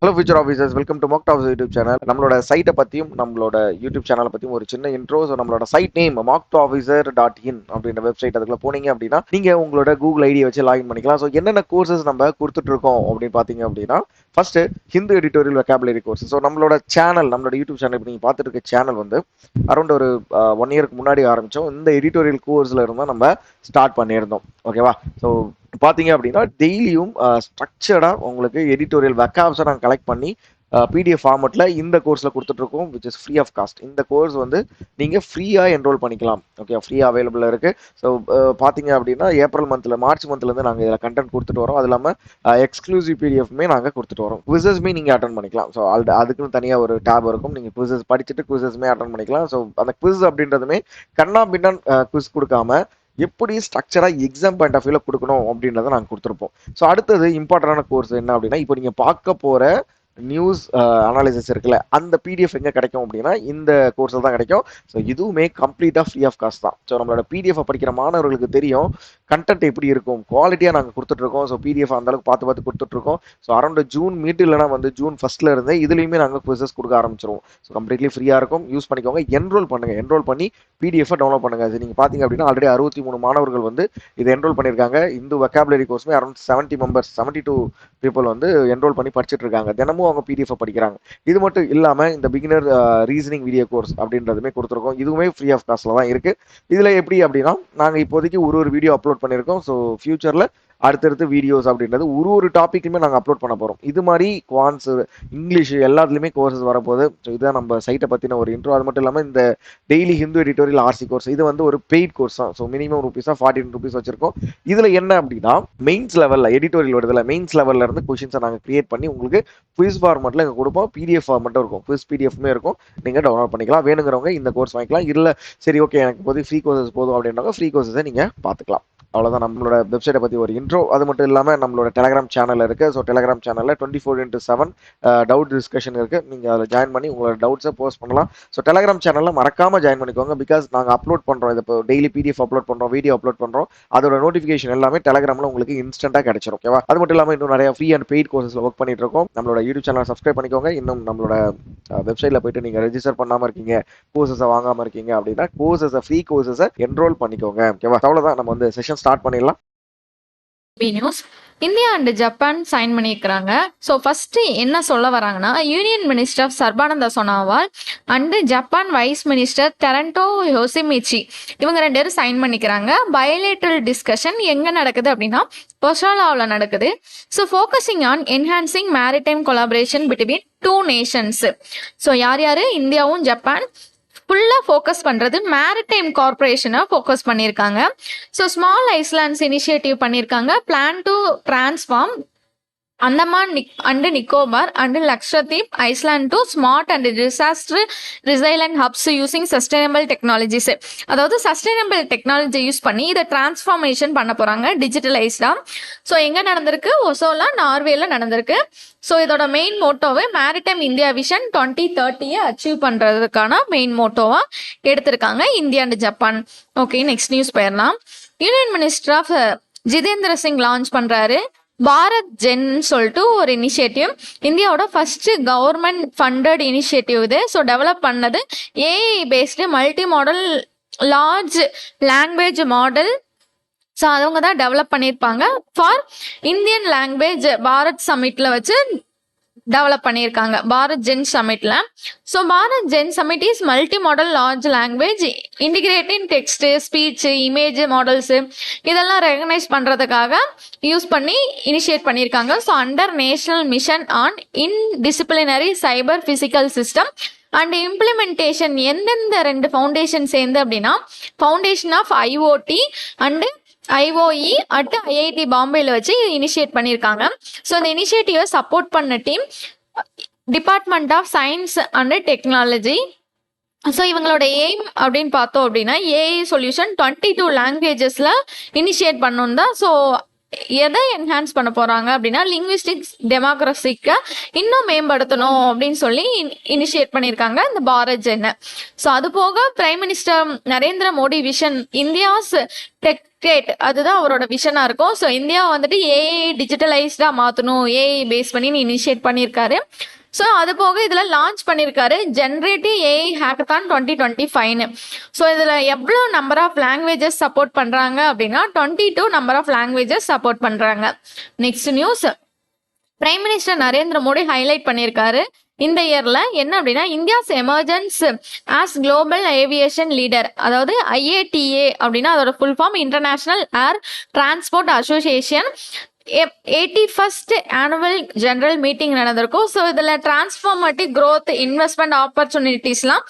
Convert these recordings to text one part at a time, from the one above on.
Hello future officers, welcome to mock talks YouTube channel. நம்மளோட சைட்டை பற்றியும் நம்மளோட யூடியூப் சேனலை பற்றியும் ஒரு சின்ன இன்ட்ரோ. ஸோ நம்மளோட சைட் நேம் mocktoofficer.in அப்படின்ற வெப்சைட். அதுக்குள்ள போனீங்க அப்படின்னா நீங்கள் உங்களோட கூகுள் ஐடியை வச்சு லாகின் பண்ணிக்கலாம். ஸோ என்னென்ன கோர்சஸ் நம்ம கொடுத்துட்ருக்கோம் அப்படின்னு பார்த்தீங்க அப்படின்னா, first Hindu editorial vocabulary course. So நம்மளோட சேனல், நம்மளோட யூடியூப் சேனல் இப்போ நீங்கள் பார்த்துட்டு இருக்க சேனல் வந்து அரௌண்ட் ஒரு 1 இயருக்கு முன்னாடி ஆரம்பித்தோம். இந்த எடிட்டோரியல் கோர்ஸில் இருந்தால் நம்ம ஸ்டார்ட் பண்ணியிருந்தோம். ஓகேவா? ஸோ பார்த்தீங்க அப்படின்னா டெய்லியும் ஸ்ட்ரக்சர்டாக உங்களுக்கு எடிட்டோரியல் வெக்காப்ஸை நாங்கள் கலெக்ட் பண்ணி பிடிஎஃப் ஃபார்மெட்டில் இந்த கோர்ஸில் கொடுத்துட்ருக்கோம், which is free of cost. இந்த கோர்ஸ் வந்து நீங்கள் ஃப்ரீயாக என்ரோல் பண்ணிக்கலாம். ஓகே, ஃப்ரீயாக அவைலபிளாக இருக்குது. ஸோ பார்த்தீங்க அப்படின்னா ஏப்ரல் மந்தில், மார்ச் மந்த்லேருந்து நாங்கள் இதில் கண்டென்ட் கொடுத்துட்டு வரோம். அது இல்லாமல் எக்ஸ்க்ளூசிவ் பிடிஎஃப்மே நாங்கள் கொடுத்துட்டு வரோம். குவிசஸ்மே நீங்கள் அட்டன் பண்ணிக்கலாம். ஸோ அதுக்குன்னு தனியாக ஒரு டேப் இருக்கும். நீங்கள் குவிசஸ் படிச்சுட்டு குவிசஸ்மே அட்டன் பண்ணிக்கலாம். ஸோ அந்த குவிஸ் அப்படின்றதுமே கண்ணா பின்னான் குவிஸ் கொடுக்காம எப்படி ஸ்ட்ரக்சராக எக்ஸாம் பாயிண்ட் ஆஃப் வியூவில் கொடுக்கணும் அப்படின்றத நாங்கள் கொடுத்துருப்போம். ஸோ அடுத்தது இம்பார்ட்டண்டான கோர்ஸ் என்ன அப்படின்னா, இப்போ நீங்கள் பார்க்க போகிற நியூஸ் அனாலிசிஸ் இருக்குல்ல, அந்த பிடிஎஃப் எங்கே கிடைக்கும் அப்படின்னா இந்த கோர்ஸில் தான் கிடைக்கும். ஸோ இதுவுமே கம்ப்ளீட்டாக ஃப்ரீ ஆஃப் காஸ்ட் தான். ஸோ நம்மளோட பிடிஎஃப் படிக்கிற மாணவர்களுக்கு தெரியும் கண்டென்ட் எப்படி இருக்கும், குவாலிட்டியாக நாங்கள் கொடுத்துட்ருக்கோம். ஸோ பிடிஎஃப் அந்தளவுக்கு பார்த்து கொடுத்துட்ருக்கோம். ஸோ அரௌண்ட் ஜூன் மீட் இல்லைனா வந்து ஜூன் ஃபஸ்ட்டில் இருந்து இதுலேயுமே நாங்கள் குவிசஸ் கொடுக்க ஆரம்பிச்சிருவோம். ஸோ கம்ப்ளீட்லி ஃப்ரீயாக இருக்கும். யூஸ் பண்ணிக்கோங்க. என்ரோல் பண்ணுங்கள். என்ரோல் பண்ணி பிடிஎஃப் டவுன்லோட் பண்ணுங்கள். அது நீங்கள் பார்த்தீங்க அப்படின்னா ஆல்ரெடி 63 மாணவர்கள் வந்து இதை என்ரோல் பண்ணியிருக்காங்க. இந்த வெக்காபுலரி கோர்ஸுமே அரௌண்ட் 70 மெம்பர்ஸ், 72 பீப்புள் வந்து என்ரோல் பண்ணி படிச்சுட்டு இருக்காங்க. தினமும் அவங்க பிடிஎஃப் படிக்கிறாங்க. இது மட்டும் இல்லாமல் இந்த பிகினர் ரீசனிங் வீடியோ கோர்ஸ் அப்படின்றதுமே கொடுத்துருக்கோம். இதுவுமே ஃப்ரீ ஆஃப் காஸ்ட்ல தான் இருக்கு. இதுல எப்படி அப்படின்னா, நாங்கள் இப்போதைக்கு ஒரு வீடியோ அப்லோட் பண்ணியிருக்கோம். ஸோ ஃபியூச்சர்ல அடுத்தடுத்து வீடியோஸ் அப்படின்றது ஒரு டாப்பிக்குமே நாங்கள் அப்லோட் பண்ண போகிறோம். இது மாதிரி குவான்ஸ், இங்கிலீஷ் எல்லாத்துலேயுமே கோர்சஸ் வரப்போகுது. ஸோ இதுதான் நம்ம சைட்டை பற்றின ஒரு இன்ட்ரோ. அது மட்டும் இல்லாமல் இந்த daily Hindu editorial RC course, இது வந்து ஒரு பெய்ட் கோர்ஸ் தான். ஸோ மினிமம் ருபீஸாக 14 ருபீஸ் வச்சிருக்கோம். இதில் என்ன அப்படின்னா, மெயின்ஸ் லெவலில் எடிட்டோரியல் வருதுல, மெயின்ஸ் லெவலில் இருந்து கொஷின்ஸை நாங்கள் கிரியேட் பண்ணி உங்களுக்கு குவிஸ் ஃபார்மெட்டில் இங்கே கொடுப்போம். பிடிஎஃப் ஃபார்மெட்டும் இருக்கும், குவிஸ் பிடிஎஃப்மே இருக்கும். நீங்கள் டவுன்லோட் பண்ணிக்கலாம். வேணுங்கிறவங்க இந்த கோர்ஸ் வாங்கிக்கலாம். இல்லை சரி ஓகே எனக்கு இப்போதைக்கு ஃப்ரீ கோர்சஸ் போதும் அப்படின்றவங்க ஃப்ரீ கோர்சஸை நீங்கள் பார்த்துக்கலாம். அவ்வளோதான் நம்மளோட வெப்சைட்டை பற்றி ஒரு இன்ட்ரோ. அது மட்டும் இல்லாமல் நம்மளோட டெலகிராம் சேனல் இருக்குது. ஸோ டெலகிராம் சேனலில் 24x7 டவுட் டிஸ்கஷன் இருக்குது. நீங்கள் அதில் ஜாயின் பண்ணி உங்களோட டவுட்ஸை போஸ்ட் பண்ணலாம். ஸோ டெலகிராம் சேனலில் மறக்காமல் ஜாயின் பண்ணிக்கோங்க. பிகாஸ் நாங்கள் அப்லோட் பண்ணுறோம், இது இப்போ டெய்லி பிடிஎஃப் அப்லோட் பண்ணுறோம், வீடியோ அப்லோட் பண்ணுறோம். அதோட நோட்டிஃபிகேஷன் எல்லாமே டெலகிராமில் உங்களுக்கு இன்ஸ்டன்ட்டாக கிடைச்சிரும். ஓகேவா? அது மட்டும் இல்லாமல் இன்னும் நிறைய ஃப்ரீ அண்ட் பெய்ட் கோர்சஸில் ஒர்க் பண்ணிட்டு இருக்கோம். நம்மளோட யூடியூப் சேனலை சப்ஸ்கிரைப் பண்ணிக்கோங்க. இன்னும் நம்மளோட வெப்சைட்டில் போயிட்டு நீங்கள் ரெஜிஸ்டர் பண்ணாமல் இருக்கீங்க, கோர்சஸை வாங்காமல் இருக்கீங்க அப்படின்னா கோர்சஸை, ஃப்ரீ கோர்சஸை என்ரோல் பண்ணிக்கோங்க. ஓகேவா? அவ்வளோதான், நம்ம வந்து செஷன் ஸ்டார்ட் பண்ணிடலாம். News India and Japan sign பண்ணியிருக்கிறாங்க. ஸோ ஃபர்ஸ்ட் என்ன சொல்ல வராங்கன்னா, union minister Sarbananda Sonowal and Japan vice minister Terada Yoshimichi இவங்க 2 பேரும் சைன் பண்ணிக்கிறாங்க. பயோலேட்ரல் டிஸ்கஷன் எங்கே நடக்குது அப்படின்னா ஒசாலாவில் நடக்குது. So focusing on enhancing maritime collaboration between 2 Nations. So யார் யார்? இந்தியாவும் ஜப்பான் ஃபுல்லாக ஃபோக்கஸ் பண்ணுறது மேரிடைம் கார்பரேஷனை ஃபோக்கஸ் பண்ணியிருக்காங்க. ஸோ ஸ்மால் ஐஸ்லாண்ட்ஸ் இனிஷியேட்டிவ் பண்ணியிருக்காங்க. Plan to transform Andaman and Nicobar and Lakshadweep island to smart and disaster resilient hubs using sustainable technologies. அதாவது sustainable technology use பண்ணி இதை டிரான்ஸ்ஃபார்மேஷன் பண்ண போகிறாங்க டிஜிட்டலைஸ்டா. ஸோ எங்கே நடந்திருக்கு? ஒசோலா, நார்வேல நடந்திருக்கு. ஸோ இதோட main மோட்டோவை maritime India vision 2030 achieve பண்ணுறதுக்கான மெயின் மோட்டோவாக எடுத்திருக்காங்க India and Japan. Okay, next news போயிடலாம். Union minister of Jitendra Singh launch பண்ணுறாரு பாரத் ஜென் சொல்லிட்டு ஒரு இனிஷியேட்டிவ். இந்தியாவோட ஃபர்ஸ்ட் கவர்மெண்ட் ஃபண்டட் இனிஷியேட்டிவ் இது. ஸோ டெவலப் பண்ணது AI based multi model large language model. So அவங்க தான் டெவலப் பண்ணியிருப்பாங்க ஃபார் இந்தியன் லாங்குவேஜ். பாரத் சமிட்ல வச்சு டெவலப் பண்ணியிருக்காங்க, Bharat gen சமிட்ல. So Bharat gen submit is multimodal large language integrating text, speech, image models இதெல்லாம் recognise பண்ணுறதுக்காக use பண்ணி initiate பண்ணியிருக்காங்க. So under national mission on interdisciplinary cyber physical system and implementation. எந்தெந்த 2 foundation சேர்ந்து அப்படின்னா foundation of IoT and IoE at IIT பாம்பேல வச்சு இனிஷியேட் பண்ணியிருக்காங்க. ஸோ இந்த இனிஷியேட்டிவை சப்போர்ட் பண்ண team department of science and technology. So இவங்களோட எய்ம் அப்படின்னு பார்த்தோம் அப்படின்னா ஏஐ சொல்யூஷன் 22 லாங்குவேஜஸில் இனிஷியேட் பண்ணணும் தான். ஸோ எதை என்ஹான்ஸ் பண்ண போறாங்க அப்படின்னா லிங்குவிஸ்டிக்ஸ் டெமோக்ரஸிக்கு இன்னும் மேம்படுத்தணும் அப்படின்னு சொல்லி இனிஷியேட் பண்ணியிருக்காங்க இந்த பாரத் ஜென். ஸோ அது போக prime minister Narendra Modi vision India's tech state அதுதான் அவரோட விஷனா இருக்கும். ஸோ இந்தியா வந்துட்டு ஏஐ டிஜிட்டலைஸ்டா மாற்றணும், ஏஐ பேஸ் பண்ணி இனிஷியேட் பண்ணியிருக்காரு. ஸோ அது போக இதில் லான்ச் பண்ணியிருக்காரு ஜென்ரேட்டிவ் ஏஐ ஹேக்கத்தான் 2025. ஸோ இதில் எவ்வளோ நம்பர் ஆஃப் லாங்குவேஜஸ் சப்போர்ட் பண்ணுறாங்க அப்படின்னா 22 நம்பர் ஆஃப் லாங்குவேஜஸ் சப்போர்ட் பண்ணுறாங்க. Next news, prime minister Narendra Modi highlight பண்ணியிருக்காரு இந்த இயர்ல என்ன அப்படின்னா India's emergence as global aviation leader, அதாவது IATA அப்படின்னா அதோட full form international air transport association 81st annual general meeting நடந்திருக்கும். ஸோ இதில் டிரான்ஸ்ஃபார்மேட்டிவ் க்ரோத் இன்வெஸ்ட்மெண்ட் ஆப்பர்ச்சுனிட்டிஸ்லாம்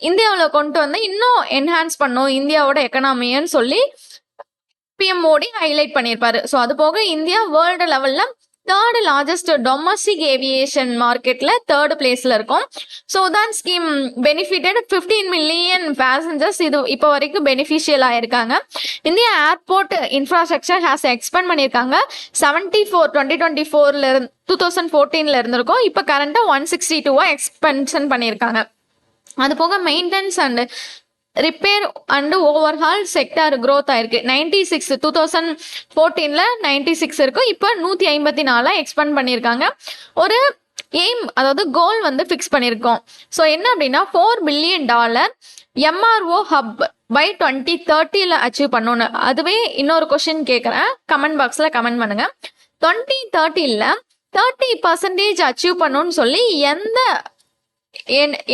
இந்தியாவில் கொண்டு வந்து இன்னும் என்ஹான்ஸ் பண்ணும் இந்தியாவோட எக்கனாமின்னு சொல்லி பிஎம் மோடி ஹைலைட் பண்ணியிருப்பாரு. ஸோ அது போக இந்தியா வேர்ல்டு லெவலில் 3rd லார்ஜஸ்ட் டொமஸ்டிக் ஏவியேஷன் மார்க்கெட்ல 3rd பிளேஸ்ல இருக்கும். So Udan scheme benefitted 15 million passengers இது இப்போ வரைக்கும் பெனிஃபிஷியல் ஆயிருக்காங்க. India airport infrastructure has expend பண்ணியிருக்காங்க 2014 2014 இருந்திருக்கும். இப்போ கரண்டா 162 எக்ஸ்பென்ஷன் பண்ணியிருக்காங்க. அது போக maintenance and repair and overhaul sector growth ஆயிருக்கு 96 2014 96 இருக்கும். இப்போ 154 எக்ஸ்பெண்ட் பண்ணியிருக்காங்க. ஒரு எய்ம் அதாவது கோல் வந்து ஃபிக்ஸ் பண்ணியிருக்கோம். ஸோ என்ன அப்படின்னா $4 billion MRO hub by 2030 achieve பண்ணணும்னு. அதுவே இன்னொரு கொஸ்டின் கேட்குறேன், கமெண்ட் பாக்ஸில் கமெண்ட் பண்ணுங்க. 2030 30% அச்சீவ் பண்ணணும்னு சொல்லி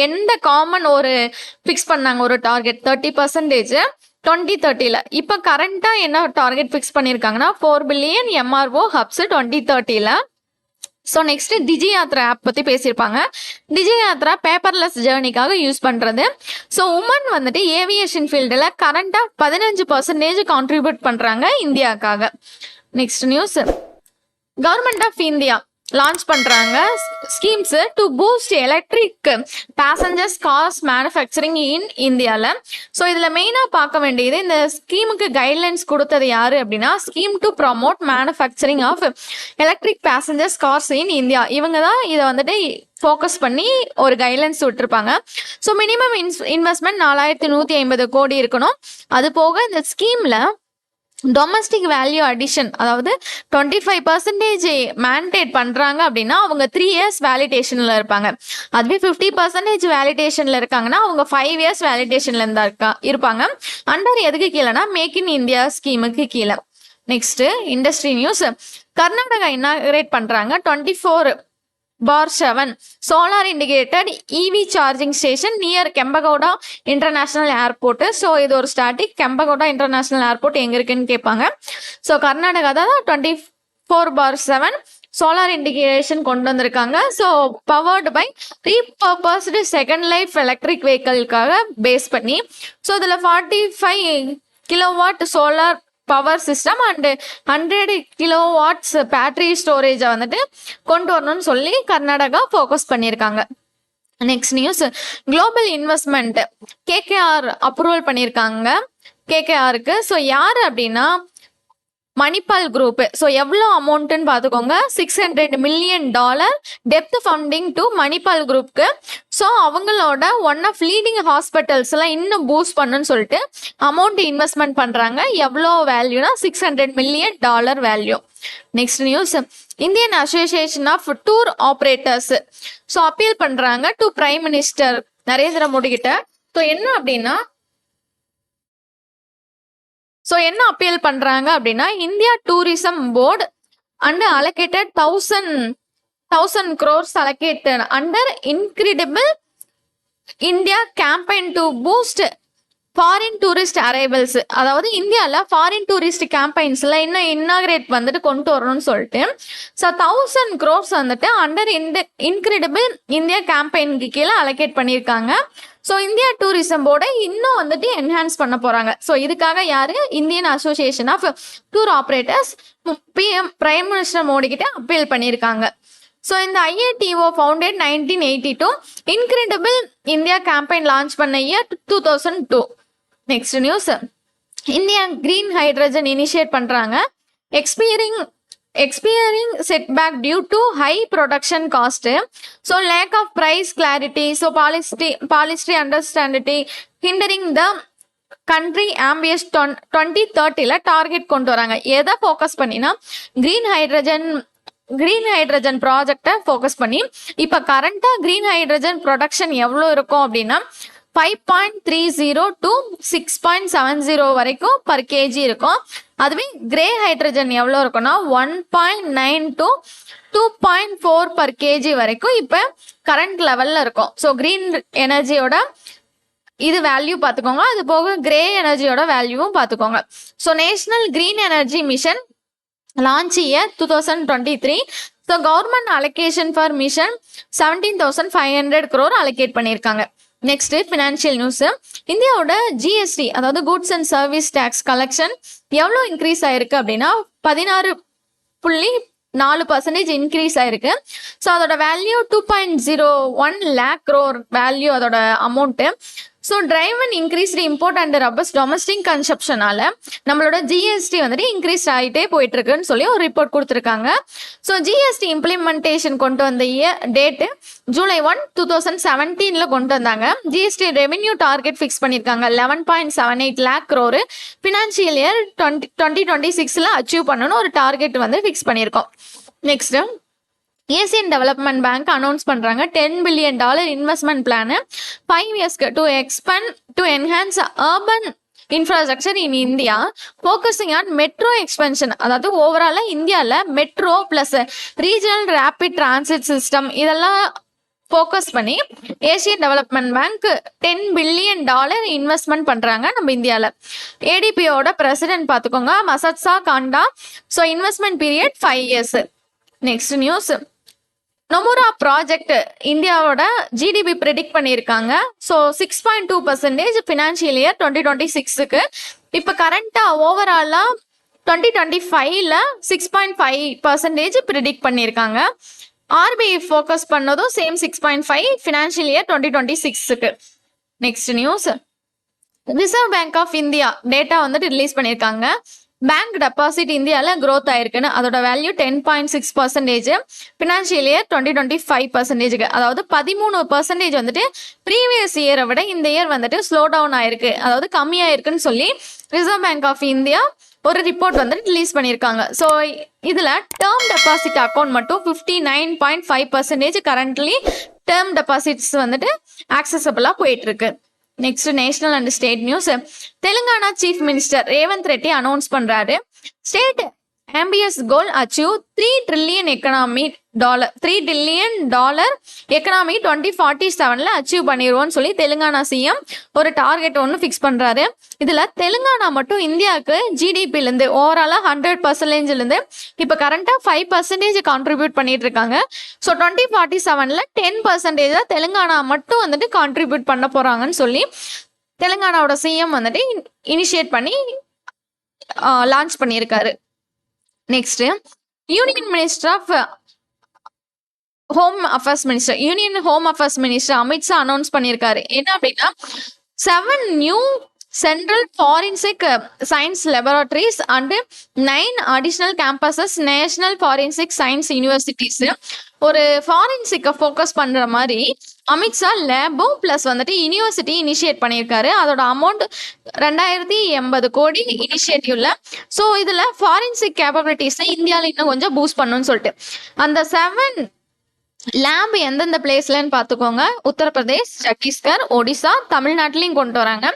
எந்த காமன் ஒரு ஃபிக்ஸ் பண்ணாங்க ஒரு டார்கெட் 30% 2030. இப்போ கரண்டா என்ன டார்கெட் ஃபிக்ஸ் பண்ணியிருக்காங்கன்னா 4 billion MRO hubs 2030. So next Digi Yatra app பற்றி பேசியிருப்பாங்க. டிஜி யாத்ரா பேப்பர்லெஸ் ஜேர்னிக்காக யூஸ் பண்ணுறது. ஸோ உமன் வந்துட்டு ஏவியேஷன் ஃபீல்டில் கரண்டாக 15% கான்ட்ரிபியூட் பண்ணுறாங்க இந்தியாவுக்காக. Next news, government of India launch பண்றாங்க schemes to boost electric passengers cars manufacturing in இந்தியாவில். ஸோ இதில் மெயினாக பார்க்க வேண்டியது இந்த ஸ்கீமுக்கு கைட்லைன்ஸ் கொடுத்தது யாரு அப்படின்னா scheme to promote manufacturing of electric passengers cars in India. இவங்க தான் இதை வந்துட்டு ஃபோக்கஸ் பண்ணி ஒரு கைட்லைன்ஸ் விட்டுருப்பாங்க. ஸோ மினிமம் இன்வெஸ்ட்மெண்ட் 4150 கோடி இருக்கணும். அது போக இந்த ஸ்கீமில் டொமஸ்டிக் வேல்யூ அடிஷன் அதாவது 25% மேண்டேட் பண்ணுறாங்க அப்படின்னா அவங்க 3 இயர்ஸ் வேலிடேஷனில் இருப்பாங்க. அதுவே 50% வேலிடேஷனில் இருக்காங்கன்னா அவங்க 5 இயர்ஸ் வேலிடேஷனில் இருந்தா இருப்பாங்க. அண்டர் எதுக்கு கீழேனா மேக் இன் இந்தியா ஸ்கீமுக்கு கீழே. Next industry news, Karnataka inaugurate பண்ணுறாங்க 24/7 solar integrated EV charging station near Kempegowda international airport. So இது ஒரு ஸ்டாட்டிக் கெம்பகவுடா இன்டர்நேஷனல் ஏர்போர்ட் எங்க இருக்குன்னு கேட்பாங்க. ஸோ கர்நாடகா தான் 24/7 சோலார் இண்டிகேஷன் கொண்டு வந்திருக்காங்க. So powered by repurposed second life electric வெஹிக்கிள்காக பேஸ் பண்ணி. ஸோ இதில் 45 kilowatt solar power system and 100 kilowatts battery ஸ்டோரேஜை வந்துட்டு கொண்டு வரணும்னு சொல்லி கர்நாடகா ஃபோக்கஸ் பண்ணியிருக்காங்க. Next news, global investment KKR approval பண்ணியிருக்காங்க KKRக்கு. ஸோ யார் அப்படின்னா மணிபால் குரூப். ஸோ எவ்வளோ அமௌண்ட்டுன்னு பார்த்துக்கோங்க, $600 மில்லியன் டெப்த் ஃபண்டிங் டு மணிபால் குரூப்க்கு. ஸோ அவங்களோட ஒன் ஆஃப் லீடிங் ஹாஸ்பிட்டல்ஸ்லாம் இன்னும் பூஸ்ட் பண்ணுன்னு சொல்லிட்டு அமௌண்ட் இன்வெஸ்ட்மெண்ட் பண்ணுறாங்க. எவ்வளோ வேல்யூனா $600 million value. Next news, Indian association of tour operators so appeal பண்ணுறாங்க to prime minister Narendra Modi கிட்ட. ஸோ என்ன அப்பீல் பண்றாங்க அப்படின்னா India tourism board and allocated 1000 crores allocated under incredible India campaign to boost foreign tourist arrivals. அதாவது இந்தியாவில் foreign tourist கேம்பெயின்ஸ்ல இன்னும் inaugurate வந்துட்டு கொண்டு வரணும்னு சொல்லிட்டு ஸோ 1000 crores வந்துட்டு அண்டர் இன்கிரெடிபிள் இந்தியா கேம்பெயினுக்கு கீழே அலோகேட் பண்ணியிருக்காங்க. ஸோ இந்தியா டூரிசம் போர்டை இன்னும் வந்துட்டு என்ஹான்ஸ் பண்ண போறாங்க. ஸோ இதுக்காக யாரு Indian association of tour operators prime minister Modi கிட்ட அப்பீல் பண்ணியிருக்காங்க. ஸோ இந்த IATO founded 1982, incredible India campaign launch பண்ண year 2002. Next news, India green hydrogen initiate பண்றாங்க experiencing setback due to high production cost, so lack of price clarity, so policy understanding, hindering the country ambitious 2030 target கொண்டு வராங்க. எதை focus பண்ணினா green hydrogen ப்ராஜெக்டை focus பண்ணி இப்போ கரண்டா green hydrogen production எவ்வளோ இருக்கும் அப்படின்னா 5.30 to 6.70 வரைக்கும் பர் கேஜி இருக்கும். அதுவே கிரே ஹைட்ரஜன் எவ்வளோ இருக்குன்னா 1.9 to 2.4 பர் கேஜி வரைக்கும் இப்போ கரண்ட் லெவல்ல இருக்கும். ஸோ கிரீன் எனர்ஜியோட இது வேல்யூ பார்த்துக்கோங்க, அது போக கிரே எனர்ஜியோட வேல்யூவும் பார்த்துக்கோங்க. So national green energy mission launch year 2023. So government allocation for mission 17,500 crore allocate பண்ணியிருக்காங்க. Next financial news. இந்தியாவோட ஜிஎஸ்டி அதாவது goods and service tax collection எவ்வளோ இன்க்ரீஸ் ஆயிருக்கு அப்படின்னா 16.4% இன்க்ரீஸ் ஆயிருக்கு. ஸோ அதோட வேல்யூ 2.01 lakh crore வேல்யூ அதோட amount. So drive and increase import and rubbers domestic கன்சப்ஷனால நம்மளோட ஜிஎஸ்டி வந்துட்டு இன்க்ரீஸ் ஆகிட்டே போயிட்டு இருக்குன்னு சொல்லி ஒரு ரிப்போர்ட் கொடுத்துருக்காங்க. ஸோ ஜிஎஸ்டி இம்ப்ளிமெண்டேஷன் கொண்டு வந்த டேட்டு July 1, 2017 கொண்டு வந்தாங்க. ஜிஎஸ்டி ரெவென்யூ டார்கெட் ஃபிக்ஸ் பண்ணியிருக்காங்க 11.78 lakh crore financial year 2026 achieve பண்ணணும் ஒரு டார்கெட் வந்து ஃபிக்ஸ் பண்ணியிருக்கோம். Next Asian development bank announce பண்றாங்க $10 billion இன்வெஸ்ட்மெண்ட் பிளான் 5 இயர்ஸ்க்கு to enhance urban infrastructure in India focusing on metro expansion. அதாவது ஓவராலா இந்தியாவில் metro plus regional rapid transit system இதெல்லாம் ஃபோக்கஸ் பண்ணி Asian development bank $10 billion investment பண்றாங்க நம்ம இந்தியாவில். ஏடிபியோட பிரசிடென்ட் பார்த்துக்கோங்க Masato Kanda. So investment period 5 years. Next news. Nomura project இந்தியாவோட ஜிடிபி ப்ரெடிக்ட் பண்ணியிருக்காங்க. ஸோ 6.2% ஃபினான்ஷியல் இயர் 2026க்கு. இப்போ கரண்டாக ஓவராலாக 2025ல் 6.5% ப்ரெடிக்ட் பண்ணியிருக்காங்க. ஆர்பிஐ ஃபோக்கஸ் பண்ணதும் சேம் 6.5 ஃபினான்ஷியல் இயர் 2026க்கு. Next news. Reserve bank of India data வந்துட்டு ரிலீஸ் பண்ணியிருக்காங்க. பேங்க் டெபாசிட் இந்தியாவில் க்ரோத் ஆயிருக்குன்னு அதோட வேல்யூ 10.6% ஃபினான்ஷியல் இயர் 2025%. அதாவது 13% வந்துட்டு ப்ரீவியஸ் இயரை விட இந்த இயர் வந்துட்டு ஸ்லோ டவுன் ஆயிருக்கு, அதாவது கம்மியாயிருக்குன்னு சொல்லி ரிசர்வ் பேங்க் ஆஃப் இந்தியா ஒரு ரிப்போர்ட் வந்துட்டு ரிலீஸ் பண்ணியிருக்காங்க. ஸோ இதில் டேர்ம் டெபாசிட் அக்கௌண்ட் மட்டும் 59.5% கரண்ட்லி டேர்ம் டெபாசிட்ஸ் வந்துட்டு ஆக்சசபிளாக போயிட்டு இருக்கு. Next national and state news. Telangana chief minister Revanth Reddy announce பண்றாரு state ambitious goal achieve $3 trillion economy 2047 achieve பண்ணிடுவோம்னு சொல்லி தெலுங்கானா சிஎம் ஒரு டார்கெட் ஒன்று ஃபிக்ஸ் பண்றாரு. இதுல தெலுங்கானா மட்டும் இந்தியாவுக்கு ஜிடிபிலேருந்து ஓவராலா 100%லேருந்து இப்போ கரண்டா 5% கான்ட்ரிபியூட் பண்ணிட்டு இருக்காங்க. ஸோ 2047 10% தெலுங்கானா மட்டும் வந்துட்டு கான்ட்ரிபியூட் பண்ண போறாங்கன்னு சொல்லி தெலுங்கானாவோட சிஎம் வந்துட்டு இனிஷியேட் பண்ணி லான்ச் பண்ணியிருக்காரு. Next union minister of home affairs minister Amit Shah announce பண்ணியிருக்காரு. என்ன அப்படின்னா 7 new central forensic science laboratories and 9 additional campuses national forensic science universities. ஒரு ஃபாரன்சிக்கை ஃபோக்கஸ் பண்ற மாதிரி அமித்ஷா லேபும் பிளஸ் வந்துட்டு யூனிவர்சிட்டி இனிஷியேட் பண்ணியிருக்காரு. அதோட அமௌண்ட் 2080 கோடி இனிஷியேட்டிவ்ல. ஸோ இதுல ஃபாரன்சிக் கேப்பபிலிட்டிஸை இந்தியாவில் இன்னும் கொஞ்சம் பூஸ்ட் பண்ணணும்னு சொல்லிட்டு அந்த 7 லேப் எந்தெந்த பிளேஸ்லன்னு பார்த்துக்கோங்க. உத்தரப்பிரதேஷ், சத்தீஸ்கர், ஒடிசா, தமிழ்நாட்டிலையும் கொண்டு வராங்க,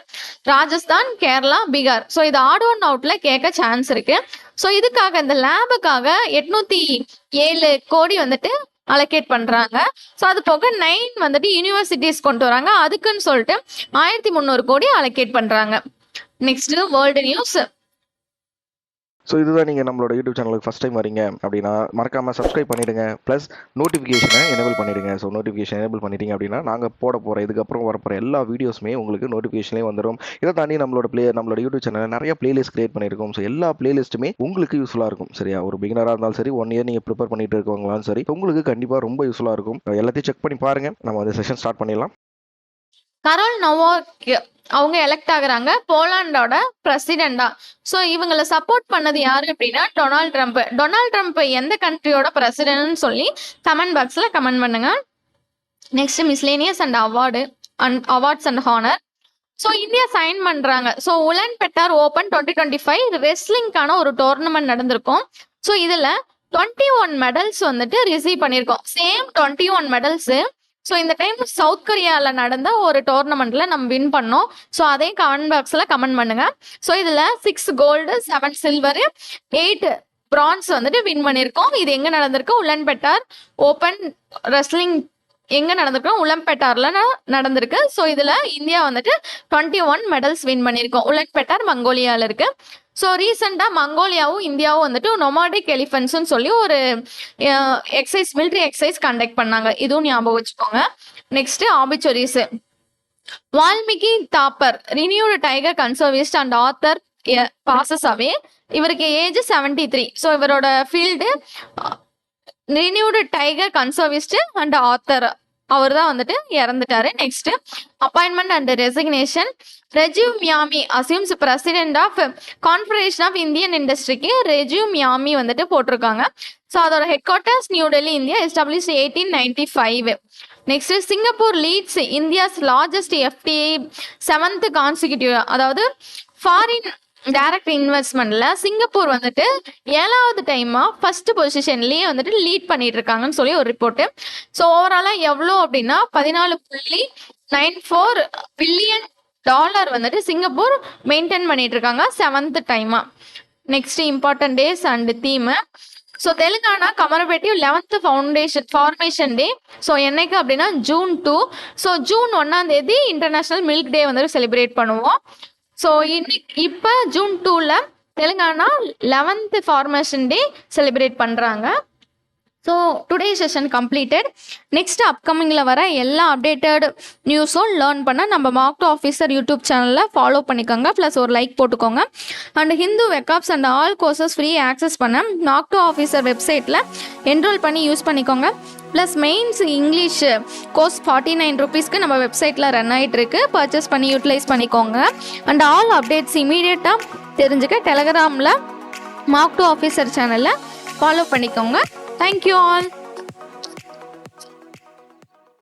ராஜஸ்தான், கேரளா, பீகார். ஸோ இது ஆட் ஒன் அவுட்ல கேட்க சான்ஸ் இருக்கு. ஸோ இதுக்காக இந்த லேபுக்காக 807 கோடி வந்துட்டு அலோகேட் பண்றாங்க. ஸோ அது போக 9 வந்துட்டு யூனிவர்சிட்டிஸ் கொண்டு வராங்க, அதுக்குன்னு சொல்லிட்டு 1300 கோடி அலோகேட் பண்றாங்க. Next world news. ஸோ இதுதான் நீங்கள் நம்மளோட யூடியூப் சேனலுக்கு ஃபஸ்ட் டைம் வரீங்க அப்படின்னா மறக்காமல் சப்ஸ்கிரைப் பண்ணிவிடுங்க, ப்ளஸ் நோட்டிஃபிகேஷனை எனேபிள் பண்ணிவிடுங்க. ஸோ நோட்டிஃபிகேஷன் எனேபிள் பண்ணிட்டீங்க அப்படின்னா நாங்கள் போட போகிற இதுக்கப்புறம் வரப்போகிற எல்லா வீடியோஸுமே உங்களுக்கு நோட்டிஃபிகேஷன்லேயே வந்துடும். இதை தாண்டி நம்மளோட யூடியூப் சேனலில் நிறைய பிளேலிஸ்ட் கிரியேட் பண்ணியிருக்கோம். ஸோ எல்லா பிளேலிஸ்ட்டுமே உங்களுக்கு யூஸ்ஃபுல்லாக இருக்கும். சரியா, ஒரு பிகினராக இருந்தாலும் சரி, 1 year நீங்கள் ப்ரிப்பேர் பண்ணிட்டு இருக்கவங்களாலும் சரி, உங்களுக்கு கண்டிப்பாக ரொம்ப யூஸ்ஃபுல்லாக இருக்கும். எல்லாத்தையும் செக் பண்ணி பாருங்கள். நம்ம வந்து செஷன் ஸ்டார்ட் பண்ணிடலாம். கரோல் அவங்க எலெக்ட் ஆகுறாங்க போலாண்டோட பிரசிடெண்டா. ஸோ இவங்களை சப்போர்ட் பண்ணது யாரு அப்படின்னா டொனால்ட் ட்ரம்ப். டொனால்ட் ட்ரம்ப் எந்த கண்ட்ரியோட பிரசிடென்ட்னு சொல்லி கமெண்ட் பாக்ஸ்ல கமெண்ட் பண்ணுங்க. Next miscellaneous and awards and honour. So India sign பண்றாங்க. ஸோ உலன் பெட்டார் ஓபன் 2025 ரெஸ்லிங்கான ஒரு டோர்னமெண்ட் நடந்திருக்கும். ஸோ இதுல 21 மெடல்ஸ் வந்துட்டு ரிசீவ் பண்ணியிருக்கோம். Same 21 medals. ஸோ இந்த டைம் சவுத் கொரியால நடந்த ஒரு டோர்னமெண்ட்ல நம்ம வின் பண்ணோம். ஸோ அதையும் கமெண்ட் பாக்ஸ்ல கமெண்ட் பண்ணுங்க. ஸோ இதுல 6 கோல்டு 7 சில்வர் 8 பிரான்ஸ் வந்துட்டு வின் பண்ணியிருக்கோம். இது எங்க நடந்திருக்கு? உலன் பெட்டார் ஓபன் ரெஸ்லிங் எங்க நடந்திருக்கோம்? உலம்பெட்டார்ல நடந்திருக்கு. ஸோ இதுல இந்தியா வந்துட்டு 21 மெடல்ஸ் வின் பண்ணியிருக்கோம். உலம்பெட்டார் மங்கோலியால இருக்கு. ஸோ ரீசெண்டா மங்கோலியாவும் இந்தியாவும் வந்துட்டு நொமாடிக் எலிஃபென்ட்ஸ்னு சொல்லி ஒரு எக்ஸசைஸ் மிலிட்ரி எக்ஸசைஸ் கண்டக்ட் பண்ணாங்க. இதுவும் ஞாபகம் வச்சுக்கோங்க. Next obituaries. Valmik Thapar renowned tiger conservationist and author passes away. இவருக்கு ஏஜ் 73. ஸோ இவரோட field renowned tiger conservationist and author. அவர் தான் வந்துட்டு இறந்துட்டாரு. Next appointment and resignation. Rajiv Memani assumes president of confederation of Indian இண்டஸ்ட்ரிக்கு ரெஜிவ் மியாமி வந்துட்டு போட்டிருக்காங்க. ஸோ அதோட headquarters New Delhi, India. Establish 1895. Next Singapore leads India's largest FTA 7th consecutive. அதாவது ஃபாரின் டைரக்ட் இன்வெஸ்ட்மெண்ட்ல சிங்கப்பூர் வந்துட்டு 7வது டைமா ஃபர்ஸ்ட் பொசிஷன்லயே வந்துட்டு லீட் பண்ணிட்டு இருக்காங்கன்னு சொல்லி ஒரு ரிப்போர்ட். ஸோ ஓவராலா எவ்வளோ அப்படின்னா $14.94 பில்லியன் வந்துட்டு சிங்கப்பூர் மெயின்டைன் பண்ணிட்டு இருக்காங்க 7th டைமா. Next important days and theme. So Telangana commemorative 11th formation day. So என்னைக்கு அப்படின்னா June 2. So June 1 international milk day வந்துட்டு செலிப்ரேட் பண்ணுவோம். ஸோ இப்போ June 2 Telangana 11th formation day celebrate பண்ணுறாங்க. So today session completed. Next அப்கமிங்கில் வர எல்லா அப்டேட்டட் நியூஸும் லேர்ன் பண்ண நம்ம மார்க் ஆஃபீஸர் யூடியூப் சேனலில் ஃபாலோ பண்ணிக்கோங்க. ப்ளஸ் ஒரு லைக் போட்டுக்கோங்க. And Hindu vocabs and all courses free access பண்ண மார்க் ஆஃபீஸர் வெப்சைட்டில் என்ரோல் பண்ணி யூஸ் பண்ணிக்கோங்க. ப்ளஸ் மெயின்ஸ் இங்கிலீஷ் கோர்ஸ் 49 rupeesக்கு நம்ம வெப்சைட்டில் ரன் ஆகிட்டு இருக்கு. பர்ச்சேஸ் பண்ணி யூட்டிலைஸ் பண்ணிக்கோங்க. அண்ட் ஆல் அப்டேட்ஸ் இமீடியட்டாக தெரிஞ்சுக்க டெலகிராமில் மார்க் ஆஃபீஸர் சேனலில் ஃபாலோ பண்ணிக்கோங்க. Thank you all.